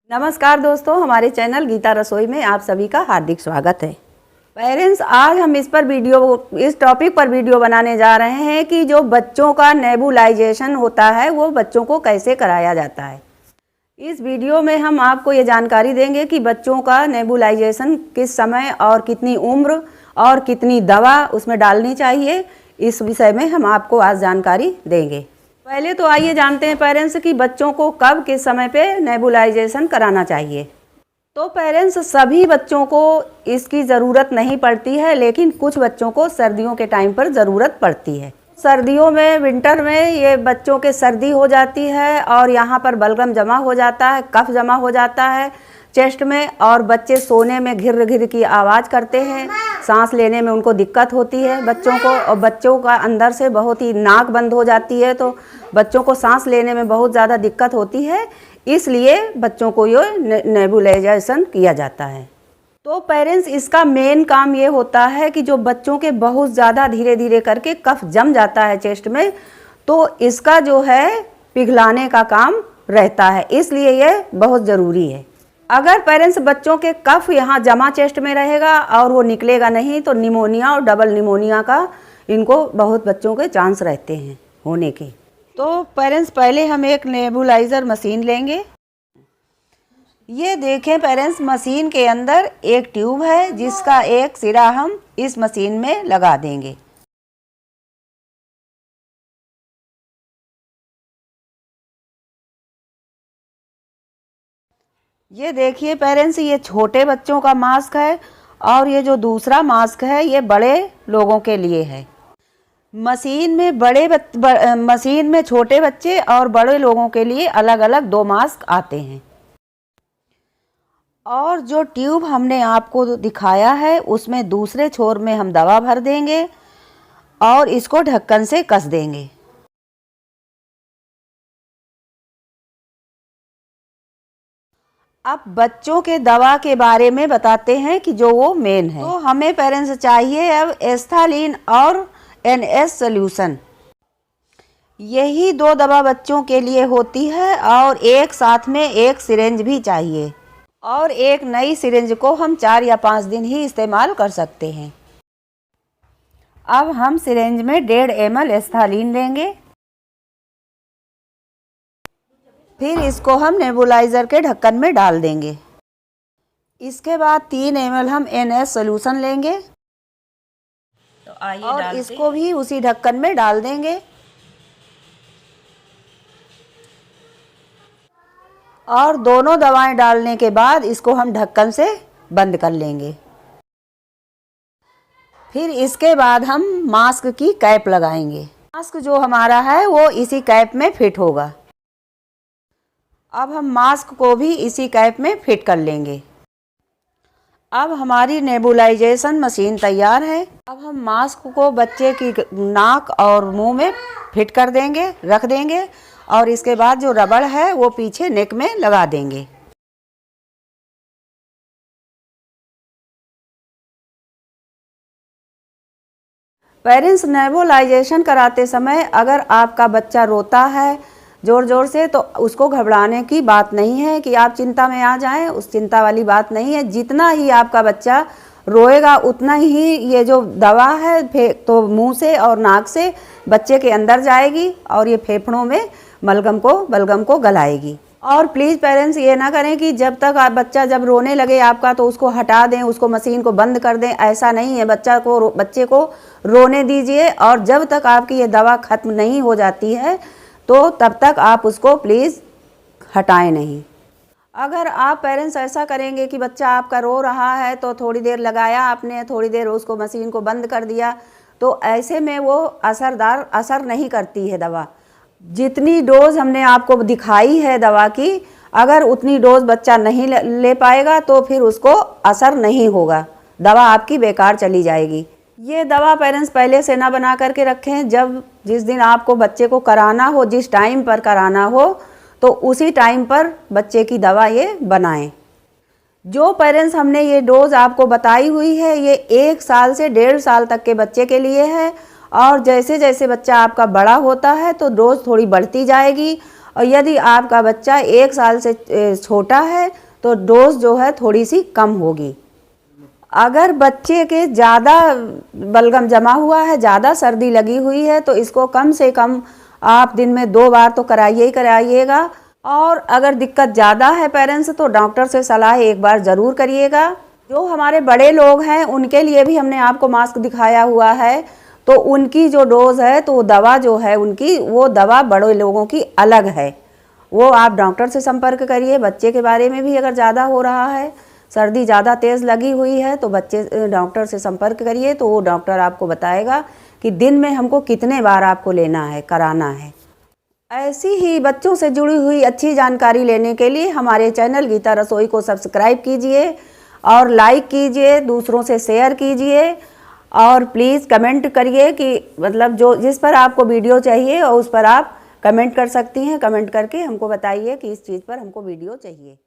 नमस्कार दोस्तों, हमारे चैनल गीता रसोई में आप सभी का हार्दिक स्वागत है। पेरेंट्स, आज हम इस टॉपिक पर वीडियो बनाने जा रहे हैं कि जो बच्चों का नेबुलाइजेशन होता है वो बच्चों को कैसे कराया जाता है। इस वीडियो में हम आपको ये जानकारी देंगे कि बच्चों का नेबुलाइजेशन किस समय और कितनी उम्र और कितनी दवा उसमें डालनी चाहिए, इस विषय में हम आपको आज जानकारी देंगे। पहले तो आइए जानते हैं पेरेंट्स कि बच्चों को कब किस समय पे नेबुलाइजेशन कराना चाहिए। तो पेरेंट्स, सभी बच्चों को इसकी ज़रूरत नहीं पड़ती है, लेकिन कुछ बच्चों को सर्दियों के टाइम पर ज़रूरत पड़ती है। सर्दियों में, विंटर में ये बच्चों के सर्दी हो जाती है और यहाँ पर बलगम जमा हो जाता है, कफ जमा हो जाता है चेस्ट में, और बच्चे सोने में घिर घिर की आवाज़ करते हैं, सांस लेने में उनको दिक्कत होती है बच्चों को, और बच्चों का अंदर से बहुत ही नाक बंद हो जाती है, तो बच्चों को सांस लेने में बहुत ज़्यादा दिक्कत होती है। इसलिए बच्चों को ये नेबुलाइजेशन किया जाता है। तो पेरेंट्स, इसका मेन काम ये होता है कि जो बच्चों के बहुत ज़्यादा धीरे धीरे करके कफ जम जाता है चेस्ट में, तो इसका जो है पिघलाने का काम रहता है, इसलिए ये बहुत ज़रूरी है। अगर पेरेंट्स बच्चों के कफ यहाँ जमा चेस्ट में रहेगा और वो निकलेगा नहीं, तो निमोनिया और डबल निमोनिया का इनको बहुत बच्चों के चांस रहते हैं होने के। तो पेरेंट्स, पहले हम एक नेबुलाइज़र मशीन लेंगे। ये देखें पेरेंट्स, मशीन के अंदर एक ट्यूब है जिसका एक सिरा हम इस मशीन में लगा देंगे। ये देखिए पेरेंट्स, ये छोटे बच्चों का मास्क है और ये जो दूसरा मास्क है ये बड़े लोगों के लिए है। मशीन में छोटे बच्चे और बड़े लोगों के लिए अलग अलग दो मास्क आते हैं। और जो ट्यूब हमने आपको दिखाया है उसमें दूसरे छोर में हम दवा भर देंगे और इसको ढक्कन से कस देंगे। अब बच्चों के दवा के बारे में बताते हैं कि जो वो मेन है। तो हमें पेरेंट्स चाहिए अब एस्थालीन और NS सॉल्यूशन। यही दो दवा बच्चों के लिए होती है, और एक साथ में एक सिरिंज भी चाहिए, और एक नई सिरिंज को हम 4 या 5 दिन ही इस्तेमाल कर सकते हैं। अब हम सिरिंज में 1.5 ml एस्थालीन लेंगे। फिर इसको हम नेबुलाइज़र के ढक्कन में डाल देंगे। इसके बाद 3 ml हम NS सॉल्यूशन लेंगे, तो आइए और इसको भी उसी ढक्कन में डाल देंगे। और दोनों दवाएं डालने के बाद इसको हम ढक्कन से बंद कर लेंगे। फिर इसके बाद हम मास्क की कैप लगाएंगे। मास्क जो हमारा है वो इसी कैप में फिट होगा। अब हम मास्क को भी इसी कैप में फिट कर लेंगे। अब हमारी नेबुलाइजेशन मशीन तैयार है। अब हम मास्क को बच्चे की नाक और मुंह में फिट कर देंगे, रख देंगे, और इसके बाद जो रबड़ है वो पीछे नेक में लगा देंगे। पेरेंट्स, नेबुलाइजेशन कराते समय अगर आपका बच्चा रोता है ज़ोर ज़ोर से, तो उसको घबराने की बात नहीं है कि आप चिंता में आ जाएं, उस चिंता वाली बात नहीं है। जितना ही आपका बच्चा रोएगा उतना ही ये जो दवा है तो मुंह से और नाक से बच्चे के अंदर जाएगी और ये फेफड़ों में बलगम को गलाएगी। और प्लीज़ पेरेंट्स, ये ना करें कि जब तक बच्चा जब रोने लगे आपका तो उसको हटा दें, उसको मशीन को बंद कर दें। ऐसा नहीं है, बच्चे को रोने दीजिए, और जब तक आपकी ये दवा ख़त्म नहीं हो जाती है तो तब तक आप उसको प्लीज़ हटाएं नहीं। अगर आप पेरेंट्स ऐसा करेंगे कि बच्चा आपका रो रहा है तो थोड़ी देर लगाया आपने, थोड़ी देर उसको मशीन को बंद कर दिया, तो ऐसे में वो असर नहीं करती है दवा। जितनी डोज हमने आपको दिखाई है दवा की, अगर उतनी डोज बच्चा नहीं ले पाएगा तो फिर उसको असर नहीं होगा, दवा आपकी बेकार चली जाएगी। ये दवा पेरेंट्स पहले से ना बना करके रखें। जिस दिन आपको बच्चे को कराना हो, जिस टाइम पर कराना हो, तो उसी टाइम पर बच्चे की दवा ये बनाएं। जो पेरेंट्स हमने ये डोज आपको बताई हुई है ये 1 साल से 1.5 साल तक के बच्चे के लिए है, और जैसे जैसे बच्चा आपका बड़ा होता है तो डोज थोड़ी बढ़ती जाएगी और यदि आपका बच्चा 1 साल से छोटा है तो डोज जो है थोड़ी सी कम होगी। अगर बच्चे के ज़्यादा बलगम जमा हुआ है, ज़्यादा सर्दी लगी हुई है, तो इसको कम से कम आप दिन में 2 बार तो कराइए ही कराइएगा। और अगर दिक्कत ज़्यादा है पेरेंट्स तो डॉक्टर से सलाह एक बार ज़रूर करिएगा। जो हमारे बड़े लोग हैं उनके लिए भी हमने आपको मास्क दिखाया हुआ है, तो उनकी जो डोज है तो दवा जो है उनकी, वो दवा बड़े लोगों की अलग है, वो आप डॉक्टर से संपर्क करिए। बच्चे के बारे में भी अगर ज़्यादा हो रहा है, सर्दी ज़्यादा तेज़ लगी हुई है, तो बच्चे डॉक्टर से संपर्क करिए, तो वो डॉक्टर आपको बताएगा कि दिन में हमको कितने बार आपको लेना है, कराना है। ऐसी ही बच्चों से जुड़ी हुई अच्छी जानकारी लेने के लिए हमारे चैनल गीता रसोई को सब्सक्राइब कीजिए और लाइक कीजिए, दूसरों से शेयर कीजिए और प्लीज़ कमेंट करिए कि मतलब जो जिस पर आपको वीडियो चाहिए और उस पर आप कमेंट कर सकती हैं। कमेंट करके हमको बताइए कि इस चीज़ पर हमको वीडियो चाहिए।